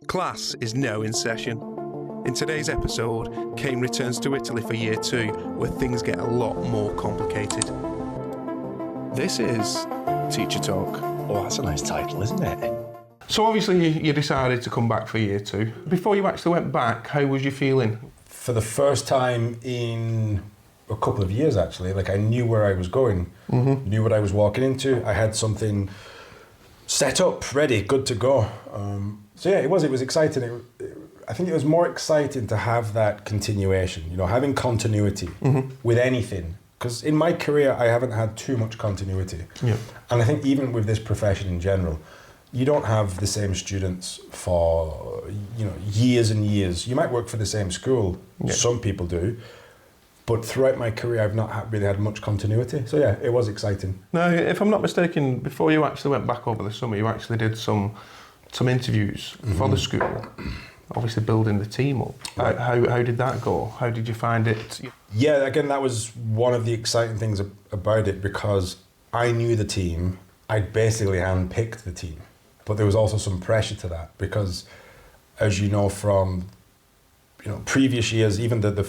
Class is now in session. In today's episode, Kane returns to Italy for year 2, where things get a lot more complicated. This is Teacher Talk. Oh, that's a nice title, isn't it? So obviously you decided to come back for year 2. Before you actually went back, how was you feeling? For the first time in a couple of years, actually, like I knew where I was going, knew what I was walking into. I had something set up, ready, good to go. So yeah, it was exciting. I think it was more exciting to have that continuation, you know, having continuity with anything. Because in my career, I haven't had too much continuity. Yeah. And I think even with this profession in general, you don't have the same students for, you know, years and years. You might work for the same school, some people do, but throughout my career, I've not really had much continuity. So yeah, it was exciting. Now, if I'm not mistaken, before you actually went back over the summer, you actually did some interviews for the school, obviously building the team up. Right. How did that go? How did you find it? Yeah, again, that was one of the exciting things about it, because I knew the team. I'd basically handpicked the team. But there was also some pressure to that, because as you know from previous years, even the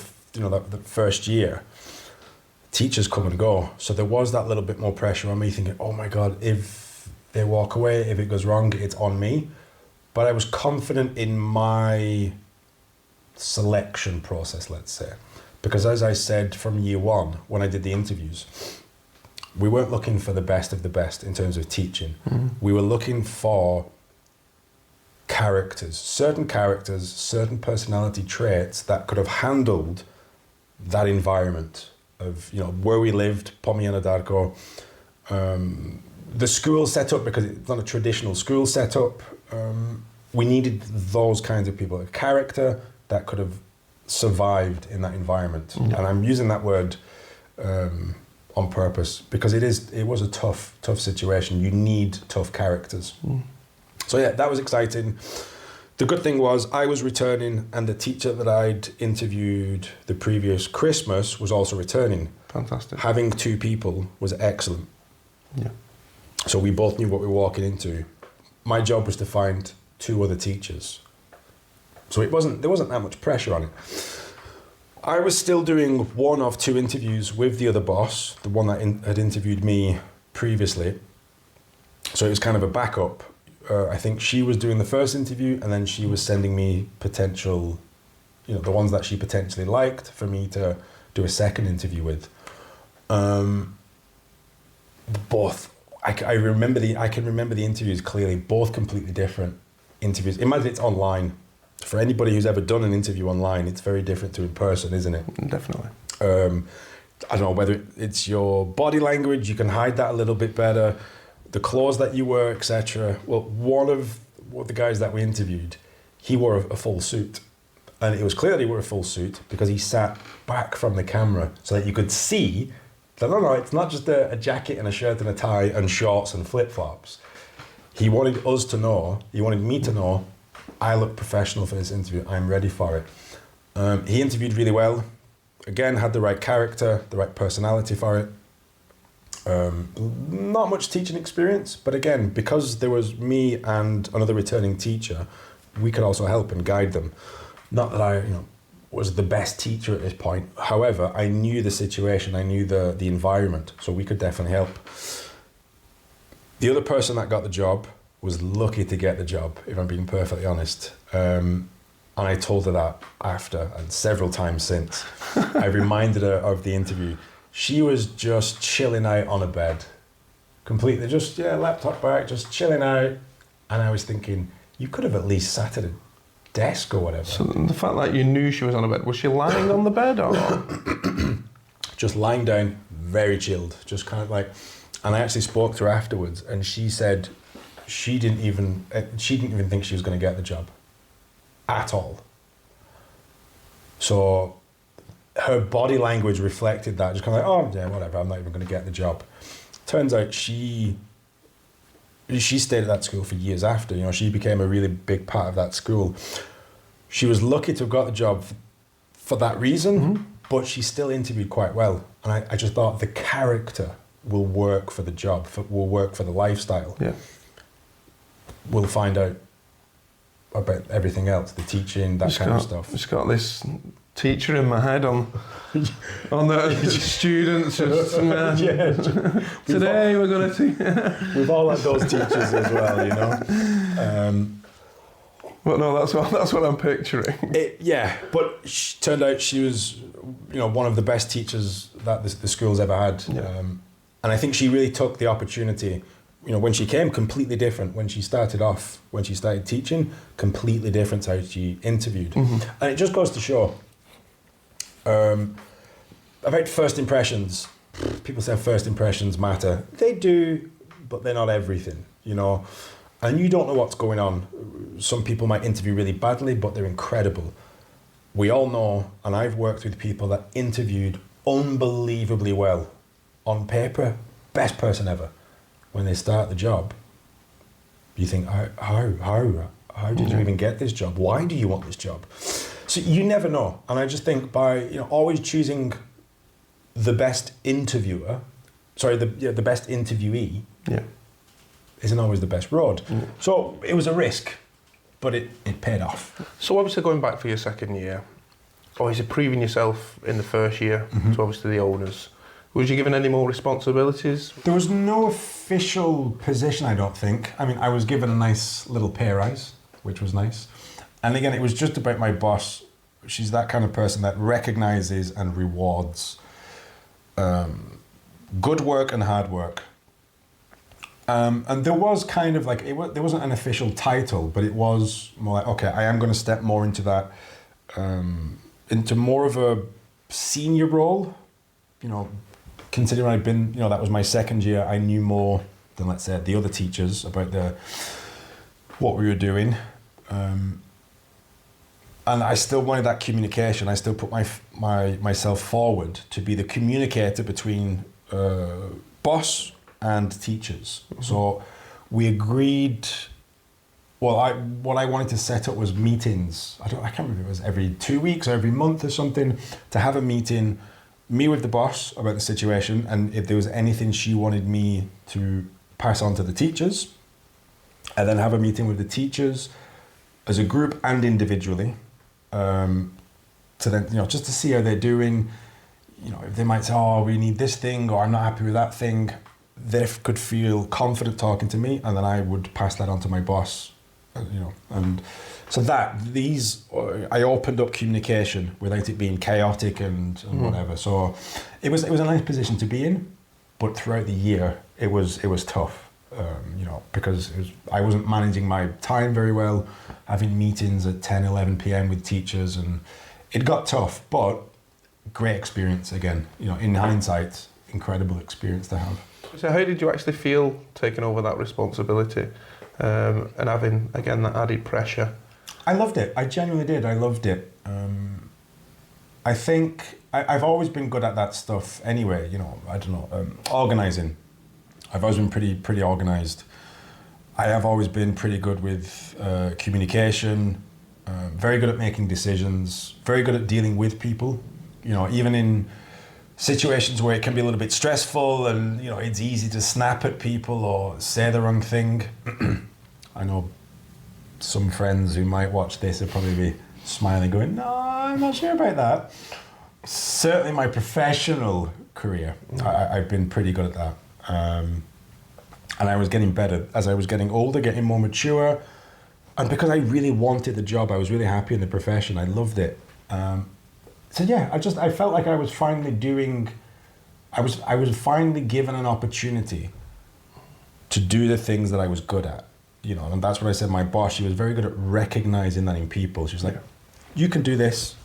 first year, teachers come and go. So there was that little bit more pressure on me, thinking, oh my God, if they walk away, if it goes wrong, it's on me. But I was confident in my selection process, let's say. Because as I said from year 1, when I did the interviews, we weren't looking for the best of the best in terms of teaching. We were looking for certain personality traits that could have handled that environment of, where we lived, Pomiano d'Arco, the school setup, because it's not a traditional school setup. We needed those kinds of people, a character that could have survived in that environment. And I'm using that word on purpose, because it was a tough situation. You need tough characters. So yeah, that was exciting. The good thing was I was returning, and the teacher that I'd interviewed the previous Christmas was also returning. Fantastic. Having 2 people was excellent. Yeah. So we both knew what we were walking into. My job was to find 2 other teachers. So there wasn't that much pressure on it. I was still doing 1 of 2 interviews with the other boss, the one that had interviewed me previously. So it was kind of a backup. I think she was doing the first interview, and then she was sending me potential, the ones that she potentially liked for me to do a second interview with. Both, I can remember the interviews clearly, both completely different interviews. Imagine it's online. For anybody who's ever done an interview online, it's very different to in person, isn't it? Definitely. I don't know whether it's your body language, you can hide that a little bit better, the clothes that you wear, etc. Well, one of the guys that we interviewed, he wore a full suit. And it was clear that he wore a full suit because he sat back from the camera so that you could see that, no, it's not just a jacket and a shirt and a tie and shorts and flip-flops. He wanted me to know, I look professional for this interview. I'm ready for it. He interviewed really well. Again, had the right character, the right personality for it. Not much teaching experience, but again, because there was me and another returning teacher, we could also help and guide them. Not that I, was the best teacher at this point. However, I knew the situation, I knew the environment, so we could definitely help. The other person that got the job was lucky to get the job, if I'm being perfectly honest. And I told her that after, and several times since. I reminded her of the interview. She was just chilling out on a bed. Completely just, laptop back, just chilling out. And I was thinking, you could have at least sat at a desk or whatever. So the fact that you knew she was on a bed, was she lying on the bed or? Just lying down, very chilled, just kind of like, and I actually spoke to her afterwards, and she said she didn't even think she was going to get the job at all. So her body language reflected that, just kind of like, oh yeah, whatever, I'm not even going to get the job. Turns out she stayed at that school for years after, she became a really big part of that school. She was lucky to have got the job for that reason, but she still interviewed quite well. And I just thought the character will work for the job, will work for the lifestyle. Yeah. We'll find out about everything else, the teaching, that kind of stuff. Just got this teacher in my head on the students. Just, today we're going to... We've all had those teachers as well, you know. But no, that's what I'm picturing. But turned out she was, you know, one of the best teachers that the school's ever had. Yeah. And I think she really took the opportunity. You know, when she came, completely different. When she started off, when she started teaching, completely different to how she interviewed. Mm-hmm. And it just goes to show, about first impressions. People say first impressions matter. They do, but they're not everything, you know. And you don't know what's going on. Some people might interview really badly, but they're incredible. We all know, and I've worked with people that interviewed unbelievably well. On paper, best person ever. When they start the job, you think, how did you even get this job? Why do you want this job? So you never know. And I just think by, you know, always choosing the best interviewer, the best interviewee, isn't always the best road. So it was a risk, but it paid off. So obviously going back for your second year, obviously proving yourself in the first year to obviously the owners, was you given any more responsibilities? There was no official position, I don't think. I mean, I was given a nice little pay rise, which was nice. And again, it was just about my boss. She's that kind of person that recognises and rewards good work and hard work. And there was kind of like, there wasn't an official title, but it was more like, okay, I am going to step more into that, into more of a senior role, you know, considering I'd been, you know, that was my second year, I knew more than, let's say, the other teachers about what we were doing. And I still wanted that communication. I still put myself forward to be the communicator between boss and teachers. Mm-hmm. So we agreed, what I wanted to set up was meetings. I can't remember if it was every 2 weeks or every month or something, to have a meeting, me with the boss about the situation, and if there was anything she wanted me to pass on to the teachers, and then have a meeting with the teachers as a group and individually, to then, you know, just to see how they're doing. You know, if they might say, oh, we need this thing, or I'm not happy with that thing, they could feel confident talking to me, and then I would pass that on to my boss, you know. And so I opened up communication without it being chaotic and whatever. So it was a nice position to be in, but throughout the year it was tough, you know, because I wasn't managing my time very well, having meetings at 10, 11 p.m. with teachers, and it got tough, but great experience again. You know, in hindsight, incredible experience to have. So how did you actually feel taking over that responsibility and having, again, that added pressure? I loved it. I genuinely did. I loved it. I think I've always been good at that stuff anyway. You know, I don't know, organising. I've always been pretty organised. I have always been pretty good with communication, very good at making decisions, very good at dealing with people. You know, even in situations where it can be a little bit stressful and, you know, it's easy to snap at people or say the wrong thing. I know some friends who might watch this will probably be smiling going, no, I'm not sure about that. Certainly my professional career, I've been pretty good at that. And I was getting better as I was getting older, getting more mature. And because I really wanted the job, I was really happy in the profession. I loved it. So yeah, I felt like I was finally I was finally given an opportunity to do the things that I was good at, you know. And that's what I said. My boss, she was very good at recognizing that in people. She was like, you can do this,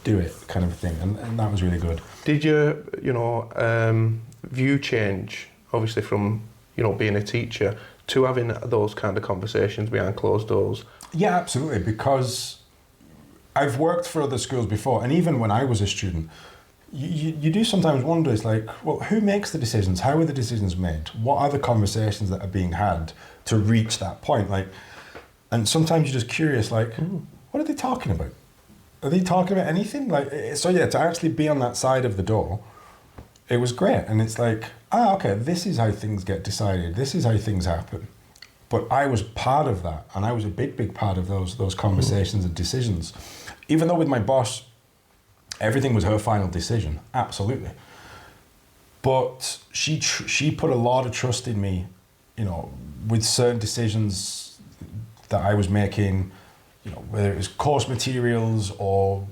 do it, kind of thing. And that was really good. Did your, you know, view change, obviously, from, you know, being a teacher to having those kind of conversations behind closed doors? Yeah, absolutely. Because I've worked for other schools before, and even when I was a student, you do sometimes wonder, it's like, well, who makes the decisions? How are the decisions made? What are the conversations that are being had to reach that point? Like, and sometimes you're just curious, like, what are they talking about? Are they talking about anything? Like, so yeah, to actually be on that side of the door, it was great. And it's like, okay, this is how things get decided. This is how things happen. But I was part of that, and I was a big part of those conversations and decisions. Even though with my boss, everything was her final decision, absolutely. But she put a lot of trust in me, you know, with certain decisions that I was making, you know, whether it was course materials or,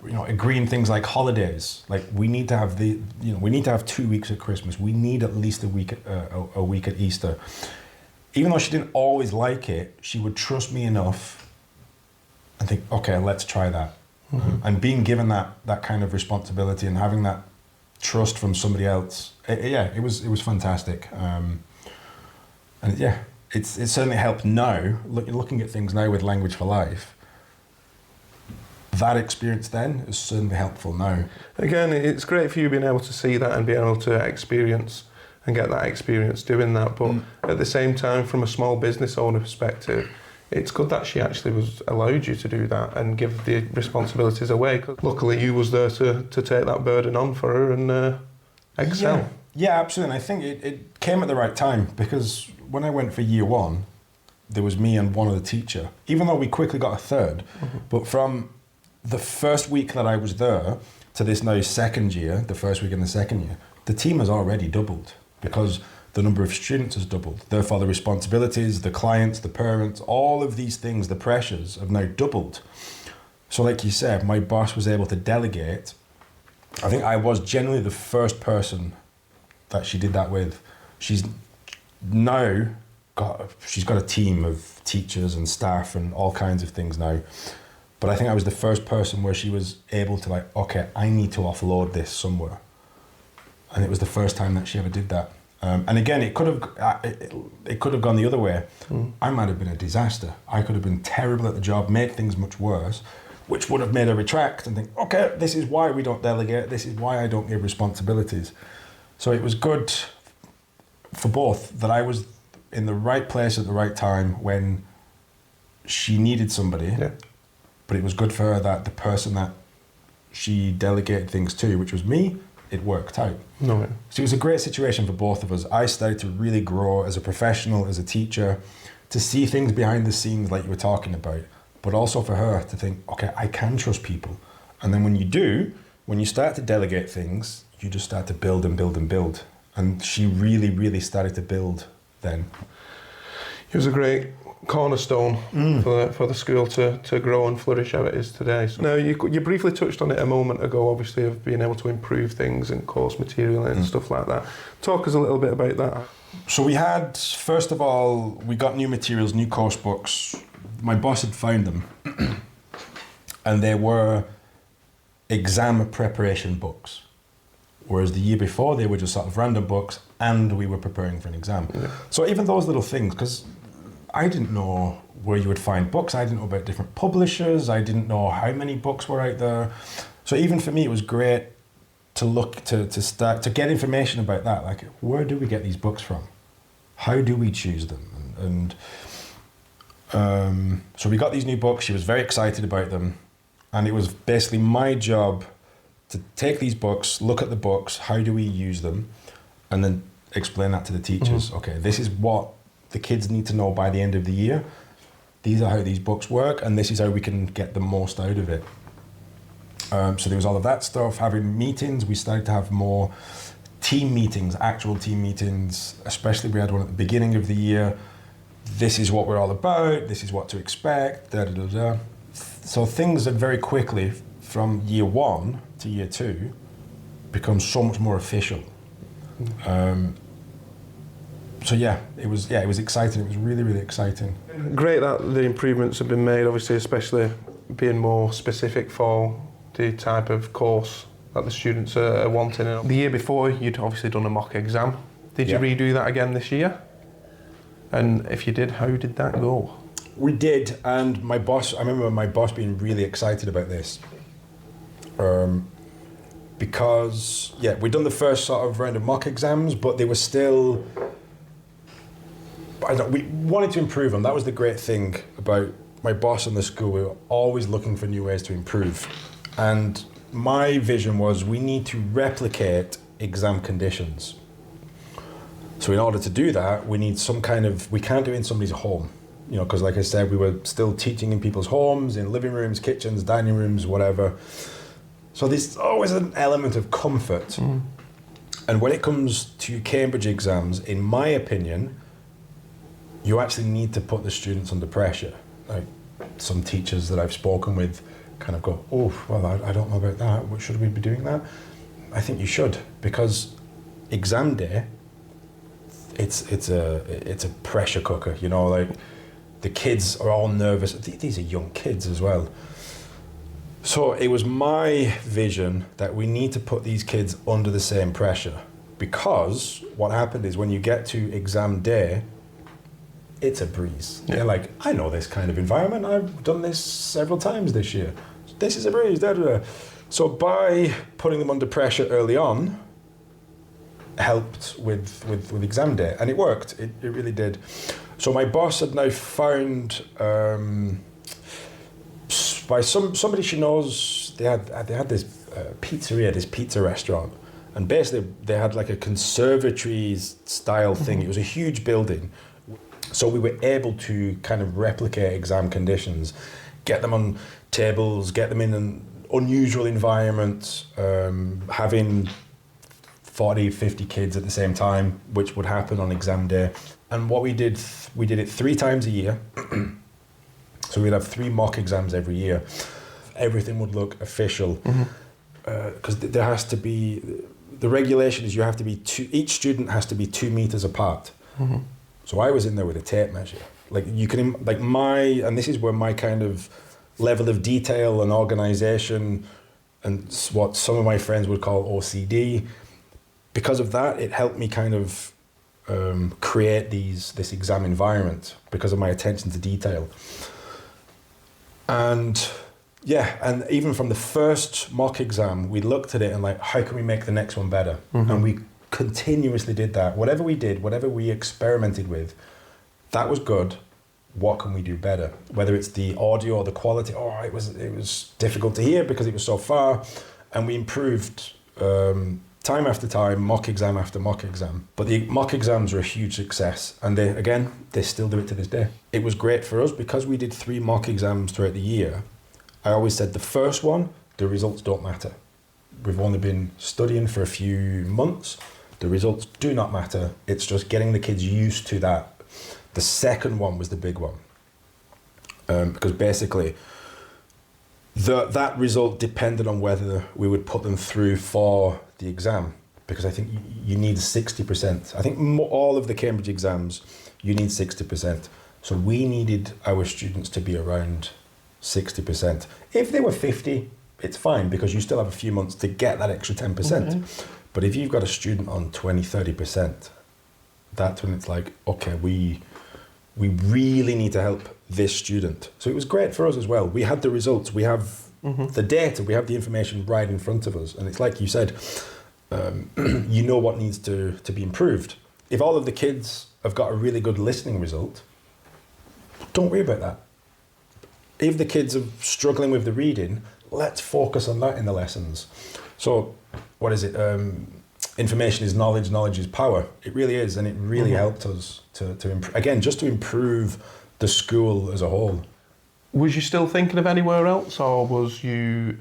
you know, agreeing things like holidays. Like we need to have we need to have 2 weeks at Christmas. We need at least a week at Easter. Even though she didn't always like it, she would trust me enough and think, okay, let's try that. And being given that kind of responsibility and having that trust from somebody else, it was fantastic. And yeah, it's certainly helped now, looking at things now with Language for Life. That experience then is certainly helpful now. Again, it's great for you being able to see that and being able to experience and get that experience doing that. But at the same time, from a small business owner perspective, it's good that she actually was allowed you to do that and give the responsibilities away. 'Cause luckily, you was there to take that burden on for her and excel. Yeah, absolutely. And I think it came at the right time, because when I went for year one, there was me and one other teacher, even though we quickly got a third. But from the first week that I was there to this now second year, the first week in the second year, the team has already doubled, because the number of students has doubled. Therefore, the responsibilities, the clients, the parents, all of these things, the pressures have now doubled. So like you said, my boss was able to delegate. I think I was generally the first person that she did that with. She's got a team of teachers and staff and all kinds of things now. But I think I was the first person where she was able to, like, okay, I need to offload this somewhere. And it was the first time that she ever did that. And again, it could have gone the other way. I might have been a disaster. I could have been terrible at the job, made things much worse, which would have made her retract and think, okay, this is why we don't delegate. This is why I don't give responsibilities. So it was good for both that I was in the right place at the right time when she needed somebody. Yeah. But it was good for her that the person that she delegated things to, which was me, it worked out. No. So it was a great situation for both of us. I started to really grow as a professional, as a teacher, to see things behind the scenes like you were talking about, but also for her to think, okay, I can trust people. And then when you start to delegate things, you just start to build and build and build. And she really, really started to build then. It was a great cornerstone for the school to grow and flourish how it is today. So now, you briefly touched on it a moment ago, obviously, of being able to improve things and course material and stuff like that. Talk us a little bit about that. So we had, first of all, we got new materials, new course books. My boss had found them. And they were exam preparation books. Whereas the year before, they were just sort of random books and we were preparing for an exam. Yeah. So even those little things, because I didn't know where you would find books. I didn't know about different publishers. I didn't know how many books were out there. So even for me, it was great to look, to start, to get information about that. Like, where do we get these books from? How do we choose them? So we got these new books. She was very excited about them. And it was basically my job to take these books, look at the books, how do we use them? And then explain that to the teachers. Okay, this is what the kids need to know by the end of the year. These are how these books work, and this is how we can get the most out of it. So there was all of that stuff. Having meetings, we started to have more team meetings, actual team meetings, especially we had one at the beginning of the year. This is what we're all about, this is what to expect, da-da-da-da. So things had very quickly, from year one to year two, become so much more official. So it was exciting. It was really, really exciting. Great that the improvements have been made, obviously, especially being more specific for the type of course that the students are wanting. The year before, you'd obviously done a mock exam. Did you redo that again this year? And if you did, how did that go? We did, and I remember my boss being really excited about this. Because, we'd done the first sort of round of mock exams, but they were still... we wanted to improve them. That was the great thing about my boss and the school. We were always looking for new ways to improve. And my vision was we need to replicate exam conditions. So in order to do that, we need some kind of, we can't do it in somebody's home, you know, because like I said, we were still teaching in people's homes, in living rooms, kitchens, dining rooms, whatever. So there's always an element of comfort. And when it comes to Cambridge exams, in my opinion, you actually need to put the students under pressure. Like some teachers that I've spoken with kind of go, oh, well, I don't know about that. What, should we be doing that? I think you should, because exam day, it's a pressure cooker, you know, like the kids are all nervous. These are young kids as well. So it was my vision that we need to put these kids under the same pressure, because what happened is when you get to exam day, it's a breeze. Yeah. They're like, I know this kind of environment. I've done this several times this year. This is a breeze. Da, da, da. So by putting them under pressure early on, helped with exam day, and it worked. It really did. So my boss had now found by somebody she knows, they had this pizzeria, this pizza restaurant, and basically they had like a conservatory style thing. It was a huge building. So we were able to kind of replicate exam conditions, get them on tables, get them in an unusual environment, having 40, 50 kids at the same time, which would happen on exam day. And what we did it 3 times a year. So we'd have 3 mock exams every year. Everything would look official, because there has to be, the regulation is you have to be each student has to be 2 meters apart. So I was in there with a tape measure. Like you can, like and this is where my kind of level of detail and organization and what some of my friends would call OCD, because of that, it helped me kind of create this exam environment because of my attention to detail. And yeah, and even from the first mock exam, we looked at it and like, how can we make the next one better? And we continuously did that. Whatever we did, whatever we experimented with, that was good. What can we do better? Whether it's the audio or the quality, it was difficult to hear because it was so far, and we improved time after time, mock exam after mock exam. But the mock exams were a huge success, and they still do it to this day. It was great for us because we did 3 mock exams throughout the year. I always said the first one, the results don't matter. We've only been studying for a few months. The results do not matter. It's just getting the kids used to that. The second one was the big one, because basically that result depended on whether we would put them through for the exam, because I think you need 60%. I think all of the Cambridge exams, you need 60%. So we needed our students to be around 60%. If they were 50, it's fine, because you still have a few months to get that extra 10%. But if you've got a student on 20, 30%, that's when it's like, okay, we really need to help this student. So it was great for us as well. We had the results, we have the data, we have the information right in front of us. And it's like you said, you know what needs to be improved. If all of the kids have got a really good listening result, don't worry about that. If the kids are struggling with the reading, let's focus on that in the lessons. So, what is it? Information is knowledge, knowledge is power. It really is, and it really helped us to improve the school as a whole. Was you still thinking of anywhere else, or was you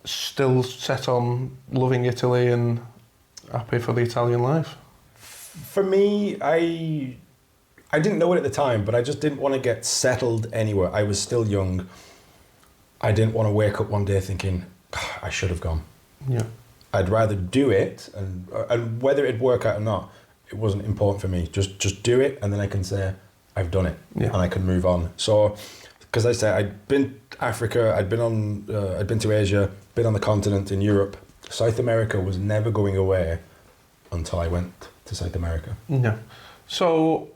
still set on loving Italy and happy for the Italian life? For me, I didn't know it at the time, but I just didn't want to get settled anywhere. I was still young. I didn't want to wake up one day thinking, I should have gone. Yeah. I'd rather do it, and whether it'd work out or not, it wasn't important for me. Just do it, and then I can say, I've done it, and I can move on. So, because I said, I'd been to Africa, I'd been to Asia, been on the continent in Europe. South America was never going away until I went to South America. Yeah. So,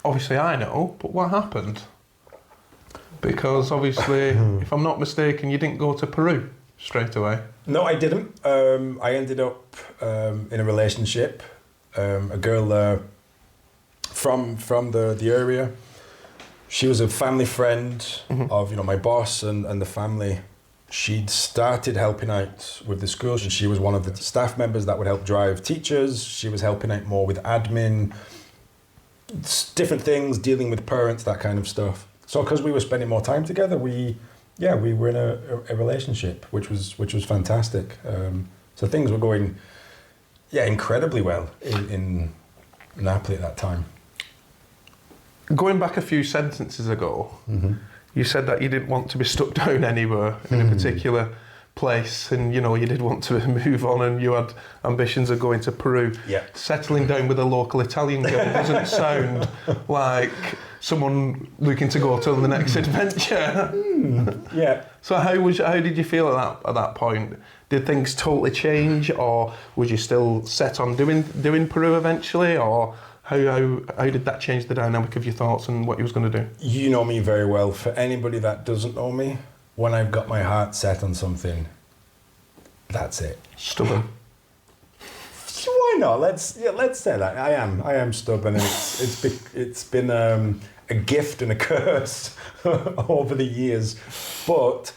obviously I know, but what happened? Because obviously, if I'm not mistaken, you didn't go to Peru straight away. No, I didn't. I ended up in a relationship. A girl from the area. She was a family friend of my boss and the family. She'd started helping out with the schools, and she was one of the staff members that would help drive teachers. She was helping out more with admin, different things, dealing with parents, that kind of stuff. So because we were spending more time together, we were in a relationship, which was fantastic. So things were going, incredibly well in Napoli at that time. Going back a few sentences ago, you said that you didn't want to be stuck down anywhere in a particular place, and you did want to move on, and you had ambitions of going to Peru. Yeah. Settling down with a local Italian girl doesn't sound like someone looking to go to the next adventure. Yeah. So how did you feel at that point? Did things totally change, or was you still set on doing Peru eventually, or how did that change the dynamic of your thoughts and what you was going to do? You know me very well. For anybody that doesn't know me, when I've got my heart set on something, that's it. Stubborn. Why not? Let's say that. I am stubborn, and it's been a gift and a curse over the years. But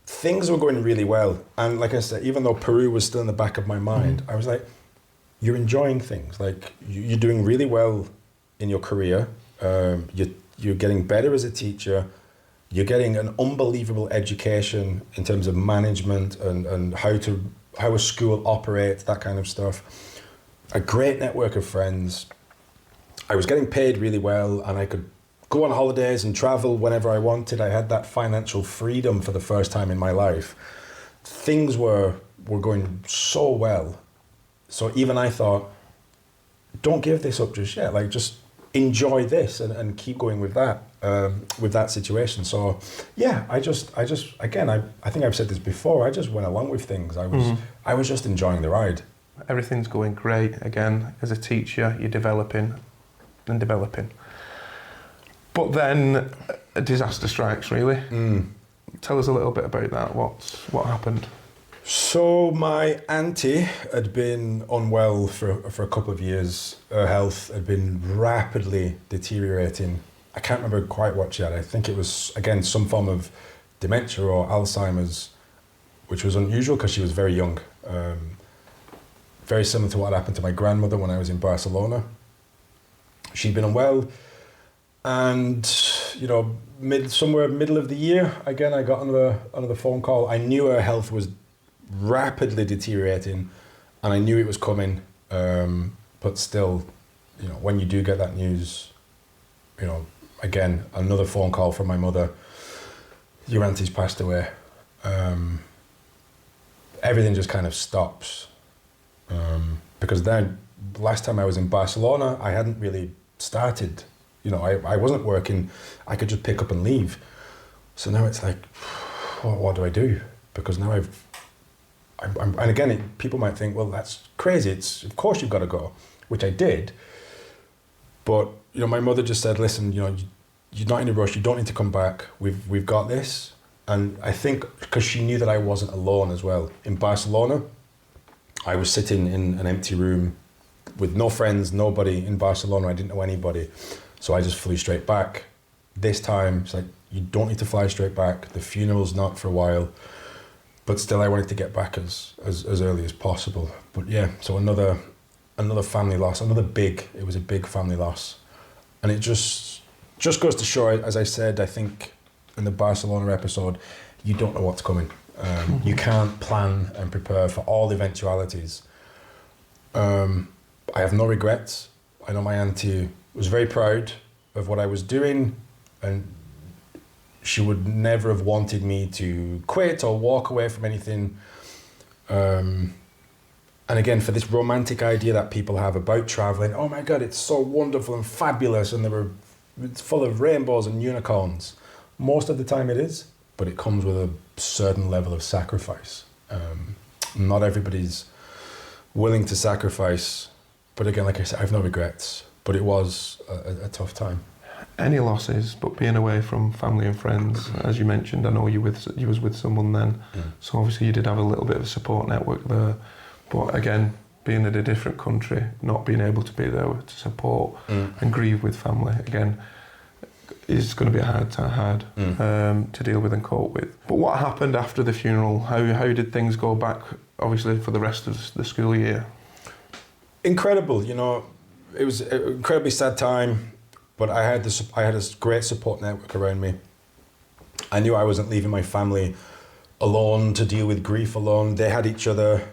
things were going really well, and like I said, even though Peru was still in the back of my mind, I was like, you're enjoying things. Like you're doing really well in your career. You're getting better as a teacher. You're getting an unbelievable education in terms of management and how a school operates, that kind of stuff. A great network of friends. I was getting paid really well, and I could go on holidays and travel whenever I wanted. I had that financial freedom for the first time in my life. Things were going so well. So even I thought, don't give this up just yet. Like, just enjoy this and keep going with that situation. So yeah, I think I've said this before, I just went along with things. I was just enjoying the ride. Everything's going great. Again, as a teacher, you're developing. But then a disaster strikes, really. Tell us a little bit about that. What happened? So my auntie had been unwell for a couple of years. Her health had been rapidly deteriorating. I can't remember quite what she had. I think it was, again, some form of dementia or Alzheimer's, which was unusual because she was very young. Very similar to what happened to my grandmother when I was in Barcelona. She'd been unwell, and somewhere middle of the year, again, I got another phone call. I knew her health was rapidly deteriorating, and I knew it was coming, but still, when you do get that news, again, another phone call from my mother, your auntie's passed away. Everything just kind of stops, because then last time I was in Barcelona, I hadn't really started, I wasn't working, I could just pick up and leave. So now it's like, what do I do? Because now and again, people might think, well, that's crazy. Of course you've got to go, which I did. But my mother just said, listen, you're not in a rush. You don't need to come back. We've got this. And I think because she knew that I wasn't alone as well. In Barcelona, I was sitting in an empty room with no friends, nobody in Barcelona. I didn't know anybody. So I just flew straight back. This time, it's like, you don't need to fly straight back. The funeral's not for a while. But still, I wanted to get back as early as possible. But yeah, so another family loss, it was a big family loss. And it just goes to show, as I said, I think in the Barcelona episode, you don't know what's coming. You can't plan and prepare for all eventualities. I have no regrets. I know my auntie was very proud of what I was doing, and she would never have wanted me to quit or walk away from anything. And again, for this romantic idea that people have about traveling, oh my God, it's so wonderful and fabulous, and it's full of rainbows and unicorns. Most of the time it is, but it comes with a certain level of sacrifice. Not everybody's willing to sacrifice. But again, like I said, I have no regrets, but it was a tough time. Any losses, but being away from family and friends, as you mentioned, I know you was with someone then, so obviously you did have a little bit of a support network there. But again, being in a different country, not being able to be there to support and grieve with family, again, is going to be hard to deal with and cope with. But what happened after the funeral? How did things go back, obviously, for the rest of the school year? Incredible, you know. It was an incredibly sad time, but I had a great support network around me. I knew I wasn't leaving my family alone to deal with grief alone. They had each other.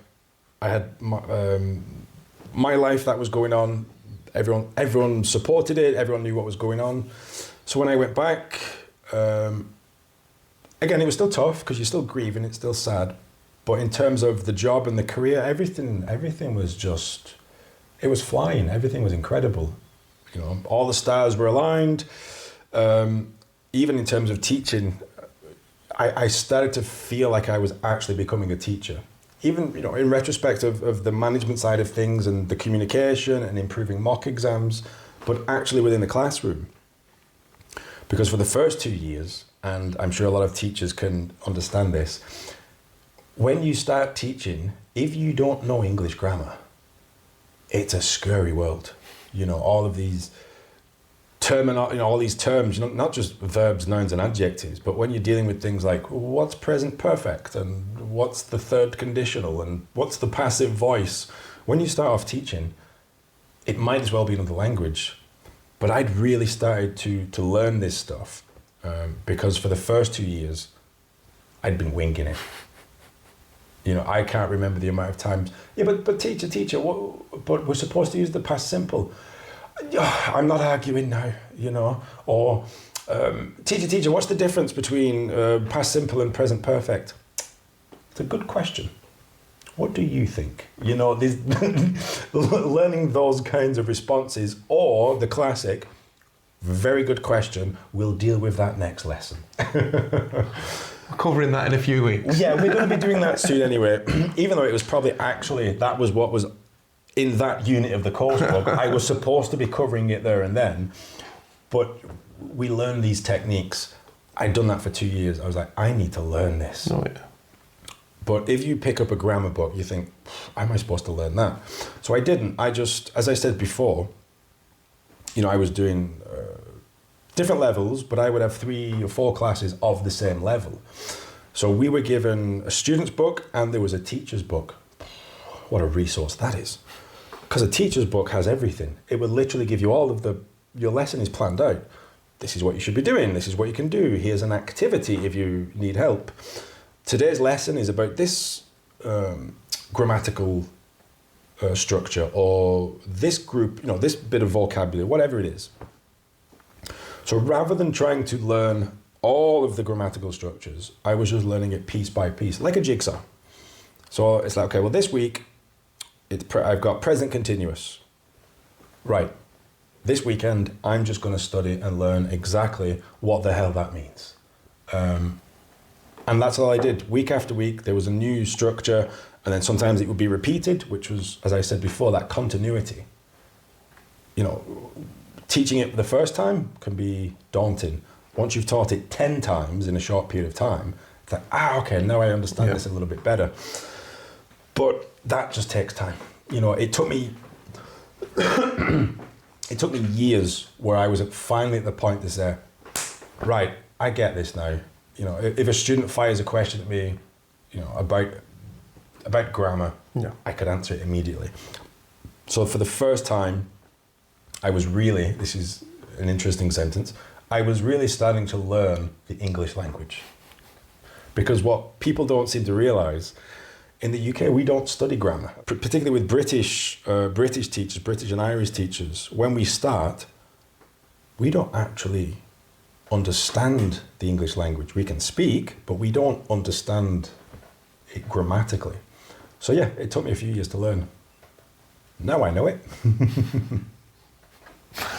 I had my life that was going on. Everyone supported it. Everyone knew what was going on. So when I went back, again, it was still tough because you're still grieving. It's still sad. But in terms of the job and the career, everything was just, it was flying. Everything was incredible. You know, all the stars were aligned. Even in terms of teaching, I started to feel like I was actually becoming a teacher. Even, you know, in retrospect of the management side of things and the communication and improving mock exams, but actually within the classroom. Because for the first 2 years, and I'm sure a lot of teachers can understand this, when you start teaching, if you don't know English grammar, it's a scary world. You know, all of these all these terms, you know, not just verbs, nouns and adjectives, but when you're dealing with things like what's present perfect and what's the third conditional and what's the passive voice, when you start off teaching, it might as well be another language. But I'd really started to learn this stuff because for the first 2 years, I'd been winging it. You know, I can't remember the amount of times, but teacher, but we're supposed to use the past simple. I'm not arguing now, you know, or teacher, what's the difference between past simple and present perfect? It's a good question. What do you think? You know, learning those kinds of responses, or the classic, very good question, we'll deal with that next lesson. We're covering that in a few weeks. Yeah, we're going to be doing that soon anyway, even though it was probably actually, that was what was in that unit of the course book. I was supposed to be covering it there and then, but we learned these techniques. I'd done that for 2 years. I was like, I need to learn this. Oh, yeah. But if you pick up a grammar book, you think, how am I supposed to learn that? So I didn't. I just, as I said before, you know, I was doing different levels, but I would have 3 or 4 classes of the same level. So we were given a student's book and there was a teacher's book. What a resource that is. Because a teacher's book has everything. It would literally give you all of your lesson is planned out. This is what you should be doing. This is what you can do. Here's an activity if you need help. Today's lesson is about this grammatical structure or this group, you know, this bit of vocabulary, whatever it is. So rather than trying to learn all of the grammatical structures, I was just learning it piece by piece, like a jigsaw. So it's like, okay, well, this week, I've got present continuous. Right. This weekend, I'm just going to study and learn exactly what the hell that means. And that's all I did. Week after week, there was a new structure, and then sometimes it would be repeated, which was, as I said before, that continuity. You know, teaching it the first time can be daunting. Once you've taught it 10 times in a short period of time, it's like, okay, now I understand this a little bit better. But that just takes time. You know, it took me years where I was finally at the point to say, right, I get this now. You know, if a student fires a question at me, you know, about grammar, I could answer it immediately. So for the first time, I was really, this is an interesting sentence, I was really starting to learn the English language. Because what people don't seem to realise, in the UK, we don't study grammar, particularly with British teachers, British and Irish teachers. When we start, we don't actually understand the English language. We can speak, but we don't understand it grammatically. So yeah, it took me a few years to learn. Now I know it.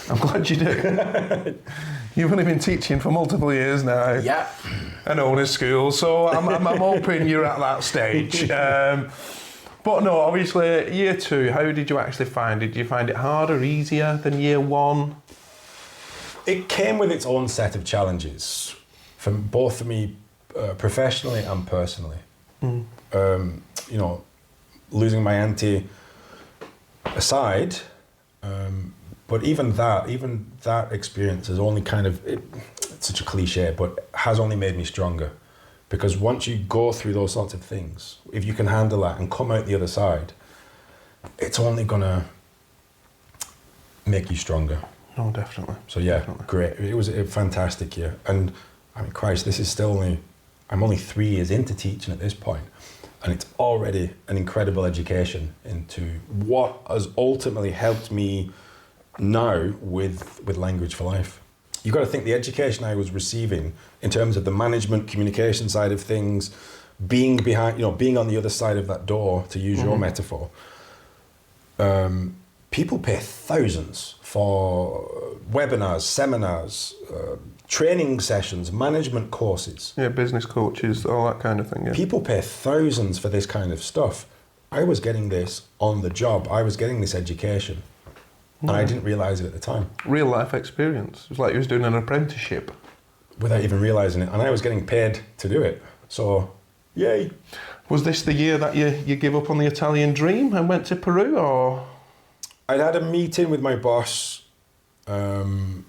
I'm glad you do. You've only been teaching for multiple years now. Yeah. And own a school, so I'm hoping you're at that stage. But no, obviously, year 2, how did you actually find it? Did you find it harder, easier than year 1? It came with its own set of challenges, both for me professionally and personally. You know, losing my auntie aside, But even that experience has only kind of, it's such a cliche, but has only made me stronger. Because once you go through those sorts of things, if you can handle that and come out the other side, it's only gonna make you stronger. Oh, definitely. So yeah, definitely. Great. It was a fantastic year. And I mean, Christ, this is still I'm only 3 years into teaching at this point, and it's already an incredible education into what has ultimately helped me now with Language for Life. You've got to think the education I was receiving in terms of the management communication side of things, being behind, being on the other side of that door, to use your metaphor. People pay thousands for webinars, seminars, training sessions, management courses. Yeah, business coaches, all that kind of thing. Yeah. People pay thousands for this kind of stuff. I was getting this on the job. I was getting this education. And I didn't realise it at the time. Real life experience. It was like you was doing an apprenticeship. Without even realising it. And I was getting paid to do it. So, yay. Was this the year that you give up on the Italian dream and went to Peru, or...? I'd had a meeting with my boss. Again,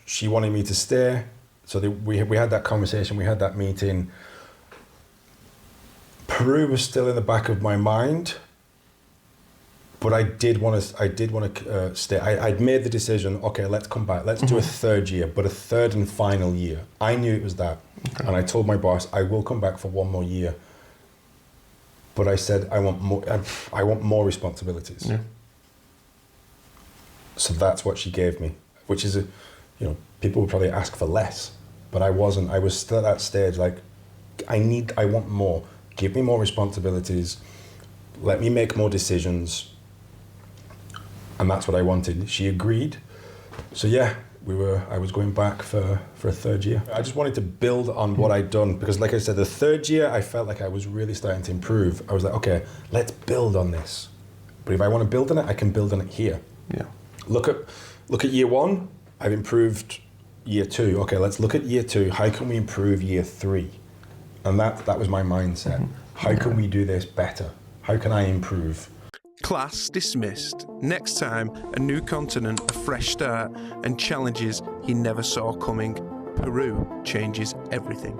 she wanted me to stay. So we had that conversation, we had that meeting. Peru was still in the back of my mind. But I did want to stay. I'd made the decision, okay, let's come back. Let's do a third year, but a third and final year. I knew it was that. Okay. And I told my boss, I will come back for one more year. But I said, I want more responsibilities. Yeah. So that's what she gave me, which is, people would probably ask for less, but I wasn't. I was still at that stage, like, I want more. Give me more responsibilities. Let me make more decisions. And that's what I wanted. She agreed. So yeah, I was going back for a third year. I just wanted to build on what I'd done, because like I said, the third year I felt like I was really starting to improve. I was like, okay, let's build on this. But if I want to build on it, I can build on it here. Yeah. Look at year one, I've improved year two. Okay, let's look at year two. How can we improve year three? And that was my mindset. How can we do this better? How can I improve? Class dismissed. Next time, a new continent, a fresh start, and challenges he never saw coming. Peru changes everything.